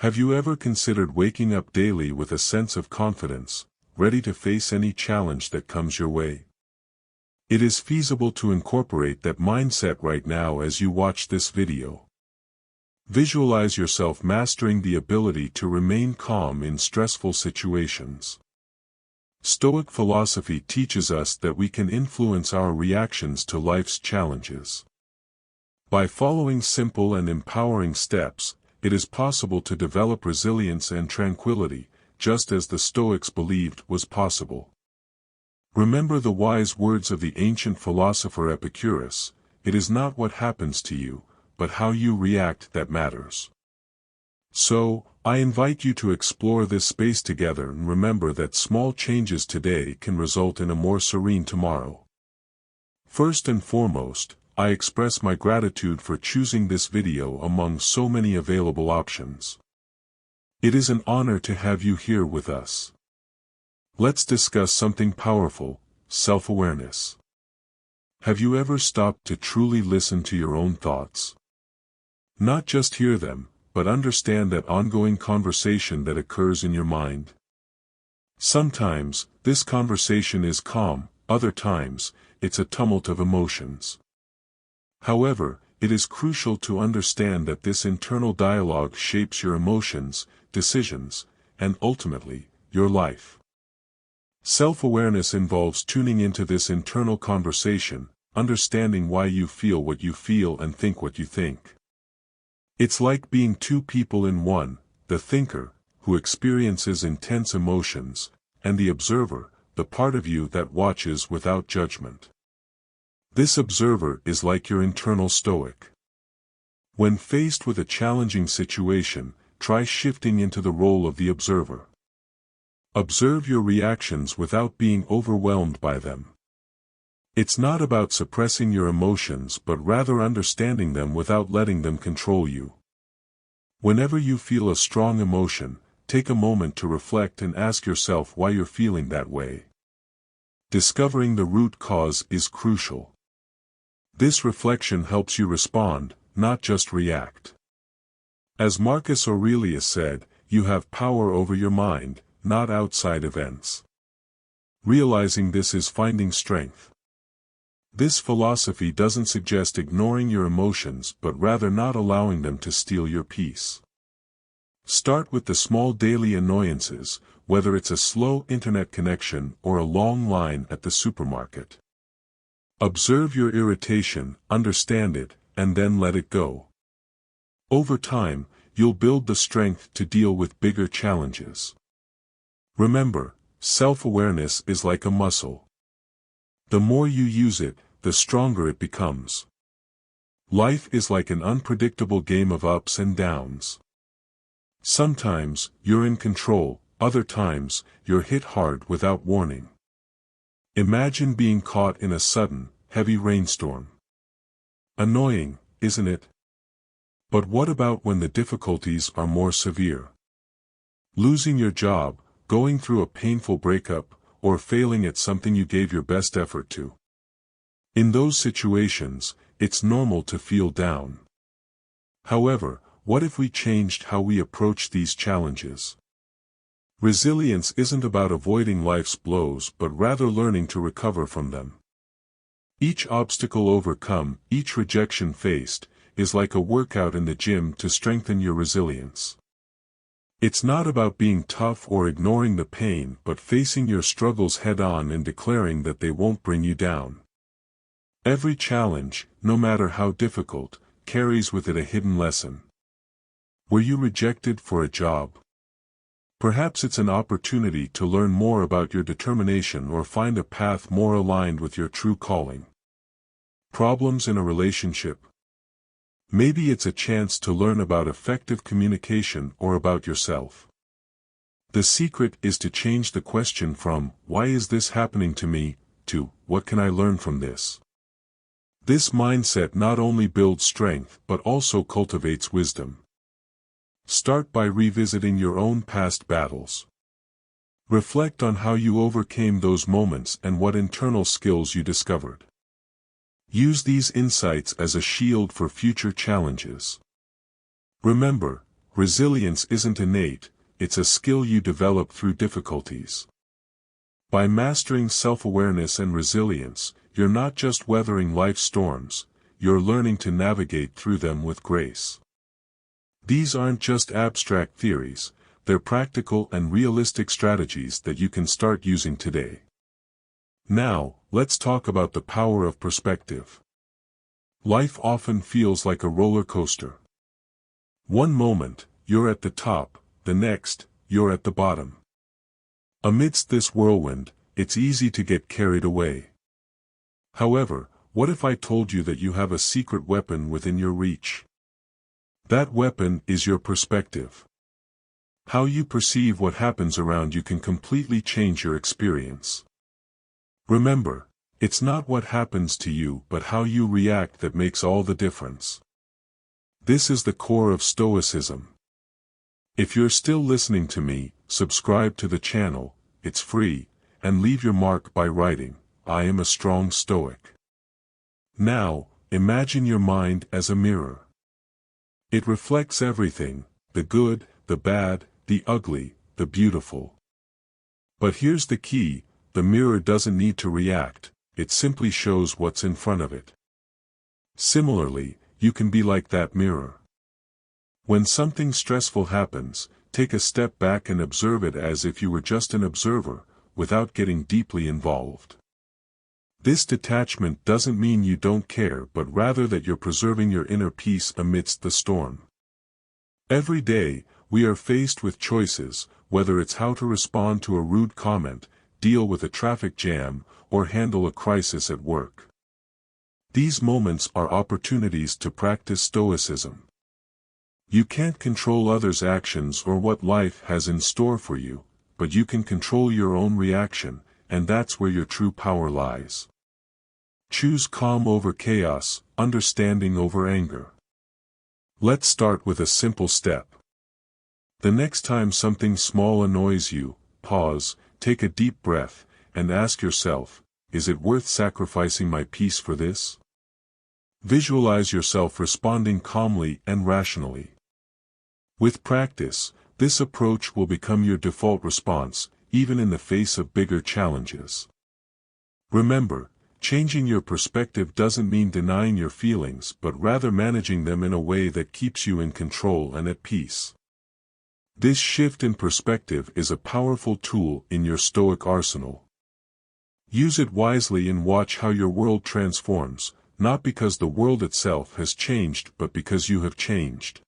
Have you ever considered waking up daily with a sense of confidence, ready to face any challenge that comes your way? It is feasible to incorporate that mindset right now as you watch this video. Visualize yourself mastering the ability to remain calm in stressful situations. Stoic philosophy teaches us that we can influence our reactions to life's challenges. By following simple and empowering steps, it is possible to develop resilience and tranquility, just as the Stoics believed was possible. Remember the wise words of the ancient philosopher Epicurus: "It is not what happens to you, but how you react that matters." So, I invite you to explore this space together and remember that small changes today can result in a more serene tomorrow. First and foremost, I express my gratitude for choosing this video among so many available options. It is an honor to have you here with us. Let's discuss something powerful: self-awareness. Have you ever stopped to truly listen to your own thoughts? Not just hear them, but understand that ongoing conversation that occurs in your mind. Sometimes, this conversation is calm, other times, it's a tumult of emotions. However, it is crucial to understand that this internal dialogue shapes your emotions, decisions, and ultimately, your life. Self-awareness involves tuning into this internal conversation, understanding why you feel what you feel and think what you think. It's like being two people in one: the thinker, who experiences intense emotions, and the observer, the part of you that watches without judgment. This observer is like your internal Stoic. When faced with a challenging situation, try shifting into the role of the observer. Observe your reactions without being overwhelmed by them. It's not about suppressing your emotions but rather understanding them without letting them control you. Whenever you feel a strong emotion, take a moment to reflect and ask yourself why you're feeling that way. Discovering the root cause is crucial. This reflection helps you respond, not just react. As Marcus Aurelius said, you have power over your mind, not outside events. Realizing this is finding strength. This philosophy doesn't suggest ignoring your emotions but rather not allowing them to steal your peace. Start with the small daily annoyances, whether it's a slow internet connection or a long line at the supermarket. Observe your irritation, understand it, and then let it go. Over time, you'll build the strength to deal with bigger challenges. Remember, self-awareness is like a muscle. The more you use it, the stronger it becomes. Life is like an unpredictable game of ups and downs. Sometimes, you're in control, other times, you're hit hard without warning. Imagine being caught in a sudden, heavy rainstorm. Annoying, isn't it? But what about when the difficulties are more severe? Losing your job, going through a painful breakup, or failing at something you gave your best effort to. In those situations, it's normal to feel down. However, what if we changed how we approach these challenges? Resilience isn't about avoiding life's blows but rather learning to recover from them. Each obstacle overcome, each rejection faced, is like a workout in the gym to strengthen your resilience. It's not about being tough or ignoring the pain but facing your struggles head-on and declaring that they won't bring you down. Every challenge, no matter how difficult, carries with it a hidden lesson. Were you rejected for a job? Perhaps it's an opportunity to learn more about your determination or find a path more aligned with your true calling. Problems in a relationship? Maybe it's a chance to learn about effective communication or about yourself. The secret is to change the question from, "Why is this happening to me?" to, "What can I learn from this?" This mindset not only builds strength but also cultivates wisdom. Start by revisiting your own past battles. Reflect on how you overcame those moments and what internal skills you discovered. Use these insights as a shield for future challenges. Remember, Resilience isn't innate, it's a skill you develop through difficulties. By mastering self-awareness and resilience, you're not just weathering life's storms, you're learning to navigate through them with grace. These aren't just abstract theories, they're practical and realistic strategies that you can start using today. Now, let's talk about the power of perspective. Life often feels like a roller coaster. One moment, you're at the top, the next, you're at the bottom. Amidst this whirlwind, it's easy to get carried away. However, what if I told you that you have a secret weapon within your reach? That weapon is your perspective. How you perceive what happens around you can completely change your experience. Remember, it's not what happens to you but how you react that makes all the difference. This is the core of Stoicism. If you're still listening to me, subscribe to the channel, it's free, and leave your mark by writing, "I am a strong Stoic." Now, imagine your mind as a mirror. It reflects everything, the good, the bad, the ugly, the beautiful. But here's the key, the mirror doesn't need to react, it simply shows what's in front of it. Similarly, you can be like that mirror. When something stressful happens, take a step back and observe it as if you were just an observer, without getting deeply involved. This detachment doesn't mean you don't care but rather that you're preserving your inner peace amidst the storm. Every day, we are faced with choices, whether it's how to respond to a rude comment, deal with a traffic jam, or handle a crisis at work. These moments are opportunities to practice Stoicism. You can't control others' actions or what life has in store for you, but you can control your own reaction, and that's where your true power lies. Choose calm over chaos, understanding over anger. Let's start with a simple step. The next time something small annoys you, pause, take a deep breath, and ask yourself, is it worth sacrificing my peace for this? Visualize yourself responding calmly and rationally. With practice, this approach will become your default response, even in the face of bigger challenges. Remember, changing your perspective doesn't mean denying your feelings but rather managing them in a way that keeps you in control and at peace. This shift in perspective is a powerful tool in your Stoic arsenal. Use it wisely and watch how your world transforms, not because the world itself has changed but because you have changed.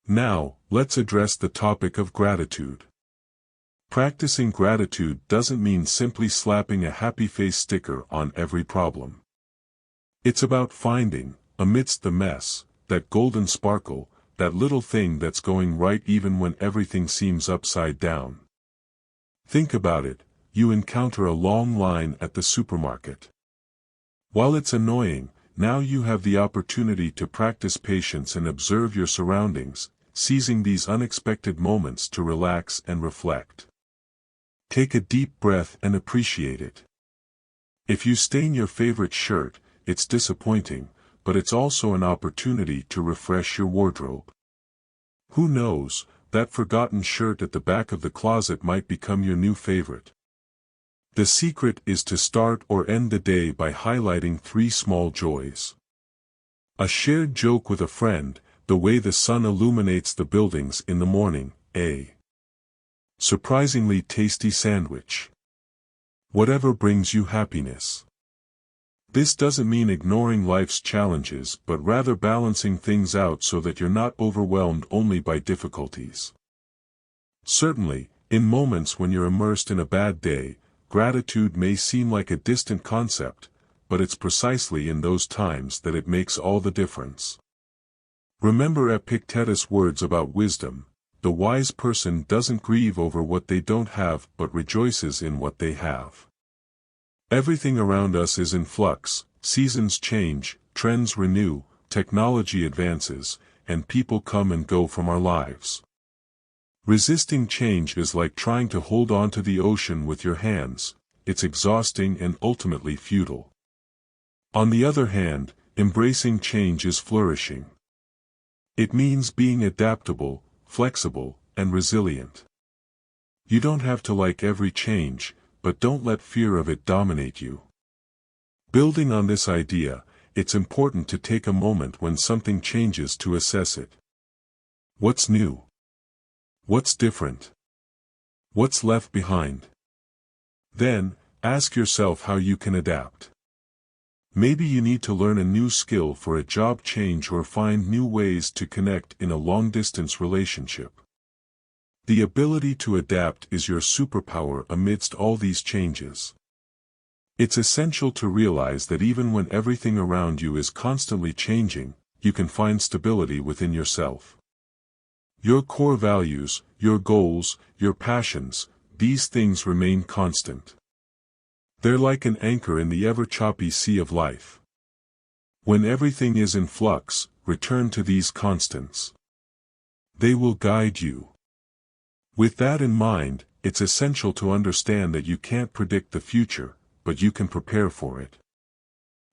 Now, let's address the topic of gratitude. Practicing gratitude doesn't mean simply slapping a happy face sticker on every problem. It's about finding, amidst the mess, that golden sparkle, that little thing that's going right even when everything seems upside down. Think about it, you encounter a long line at the supermarket. While it's annoying, now you have the opportunity to practice patience and observe your surroundings, seizing these unexpected moments to relax and reflect. Take a deep breath and appreciate it. If you stain your favorite shirt, it's disappointing, but it's also an opportunity to refresh your wardrobe. Who knows, that forgotten shirt at the back of the closet might become your new favorite. The secret is to start or end the day by highlighting 3 small joys. A shared joke with a friend, the way the sun illuminates the buildings in the morning, a surprisingly tasty sandwich. Whatever brings you happiness. This doesn't mean ignoring life's challenges but rather balancing things out so that you're not overwhelmed only by difficulties. Certainly, in moments when you're immersed in a bad day, gratitude may seem like a distant concept, but it's precisely in those times that it makes all the difference. Remember Epictetus' words about wisdom, the wise person doesn't grieve over what they don't have but rejoices in what they have. Everything around us is in flux, seasons change, trends renew, technology advances, and people come and go from our lives. Resisting change is like trying to hold on to the ocean with your hands, it's exhausting and ultimately futile. On the other hand, embracing change is flourishing. It means being adaptable, flexible, and resilient. You don't have to like every change, but don't let fear of it dominate you. Building on this idea, it's important to take a moment when something changes to assess it. What's new? What's different? What's left behind? Then, ask yourself how you can adapt. Maybe you need to learn a new skill for a job change or find new ways to connect in a long-distance relationship. The ability to adapt is your superpower amidst all these changes. It's essential to realize that even when everything around you is constantly changing, you can find stability within yourself. Your core values, your goals, your passions, these things remain constant. They're like an anchor in the ever-choppy sea of life. When everything is in flux, return to these constants. They will guide you. With that in mind, it's essential to understand that you can't predict the future, but you can prepare for it.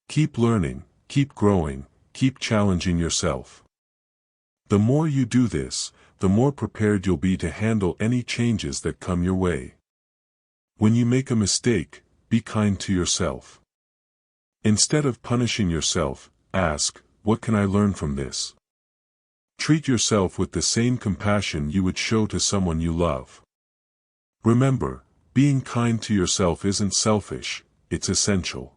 Keep learning, keep growing, keep challenging yourself. The more you do this, the more prepared you'll be to handle any changes that come your way. When you make a mistake, be kind to yourself. Instead of punishing yourself, ask, what can I learn from this? Treat yourself with the same compassion you would show to someone you love. Remember, being kind to yourself isn't selfish, it's essential.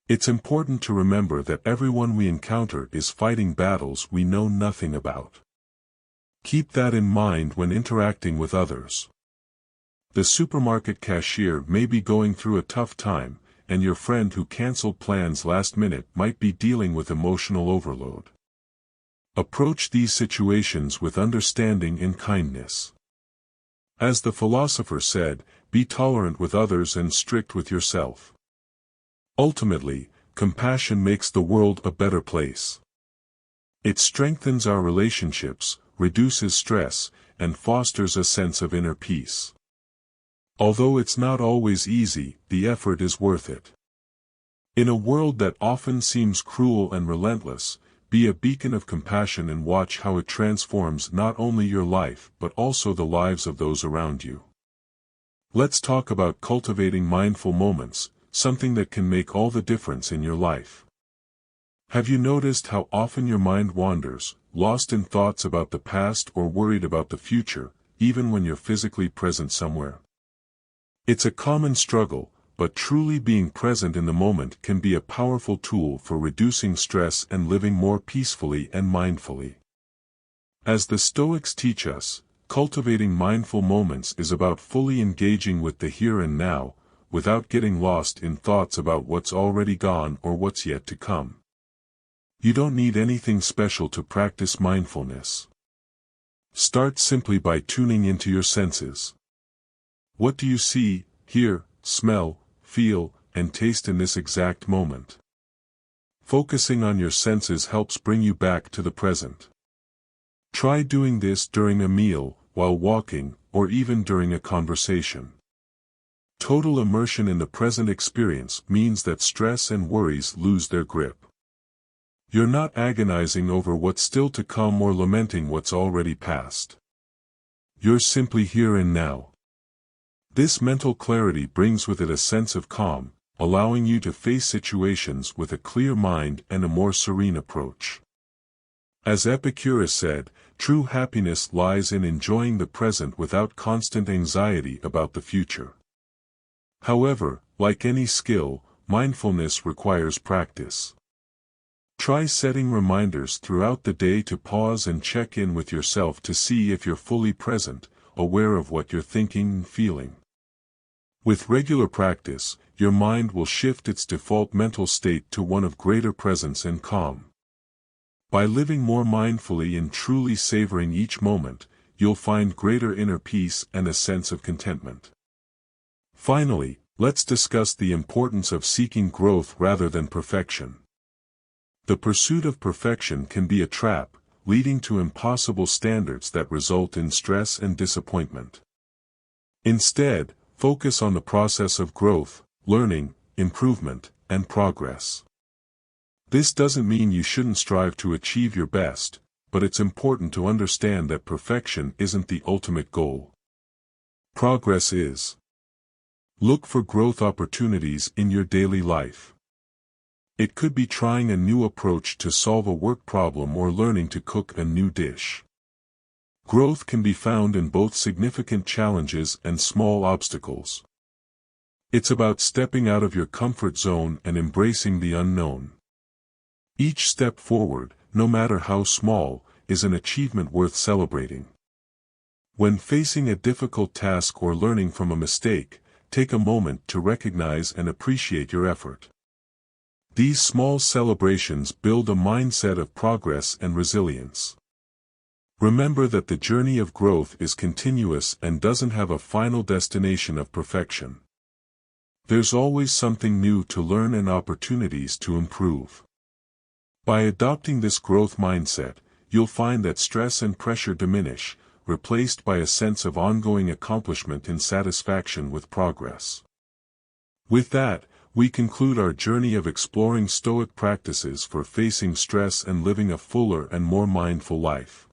It's important to remember that everyone we encounter is fighting battles we know nothing about. Keep that in mind when interacting with others. The supermarket cashier may be going through a tough time, and your friend who canceled plans last minute might be dealing with emotional overload. Approach these situations with understanding and kindness. As the philosopher said, be tolerant with others and strict with yourself. Ultimately, compassion makes the world a better place. It strengthens our relationships, reduces stress, and fosters a sense of inner peace. Although it's not always easy, the effort is worth it. In a world that often seems cruel and relentless, be a beacon of compassion and watch how it transforms not only your life but also the lives of those around you. Let's talk about cultivating mindful moments, something that can make all the difference in your life. Have you noticed how often your mind wanders, lost in thoughts about the past or worried about the future, even when you're physically present somewhere? It's a common struggle, but truly being present in the moment can be a powerful tool for reducing stress and living more peacefully and mindfully. As the Stoics teach us, cultivating mindful moments is about fully engaging with the here and now, without getting lost in thoughts about what's already gone or what's yet to come. You don't need anything special to practice mindfulness. Start simply by tuning into your senses. What do you see, hear, smell, feel, and taste in this exact moment? Focusing on your senses helps bring you back to the present. Try doing this during a meal, while walking, or even during a conversation. Total immersion in the present experience means that stress and worries lose their grip. You're not agonizing over what's still to come or lamenting what's already past. You're simply here and now. This mental clarity brings with it a sense of calm, allowing you to face situations with a clear mind and a more serene approach. As Epicurus said, true happiness lies in enjoying the present without constant anxiety about the future. However, like any skill, mindfulness requires practice. Try setting reminders throughout the day to pause and check in with yourself to see if you're fully present, aware of what you're thinking and feeling. With regular practice, your mind will shift its default mental state to one of greater presence and calm. By living more mindfully and truly savoring each moment, you'll find greater inner peace and a sense of contentment. Finally, let's discuss the importance of seeking growth rather than perfection. The pursuit of perfection can be a trap, leading to impossible standards that result in stress and disappointment. Instead, focus on the process of growth, learning, improvement, and progress. This doesn't mean you shouldn't strive to achieve your best, but it's important to understand that perfection isn't the ultimate goal. Progress is. Look for growth opportunities in your daily life. It could be trying a new approach to solve a work problem or learning to cook a new dish. Growth can be found in both significant challenges and small obstacles. It's about stepping out of your comfort zone and embracing the unknown. Each step forward, no matter how small, is an achievement worth celebrating. When facing a difficult task or learning from a mistake, take a moment to recognize and appreciate your effort. These small celebrations build a mindset of progress and resilience. Remember that the journey of growth is continuous and doesn't have a final destination of perfection. There's always something new to learn and opportunities to improve. By adopting this growth mindset, you'll find that stress and pressure diminish, replaced by a sense of ongoing accomplishment and satisfaction with progress. With that, we conclude our journey of exploring Stoic practices for facing stress and living a fuller and more mindful life.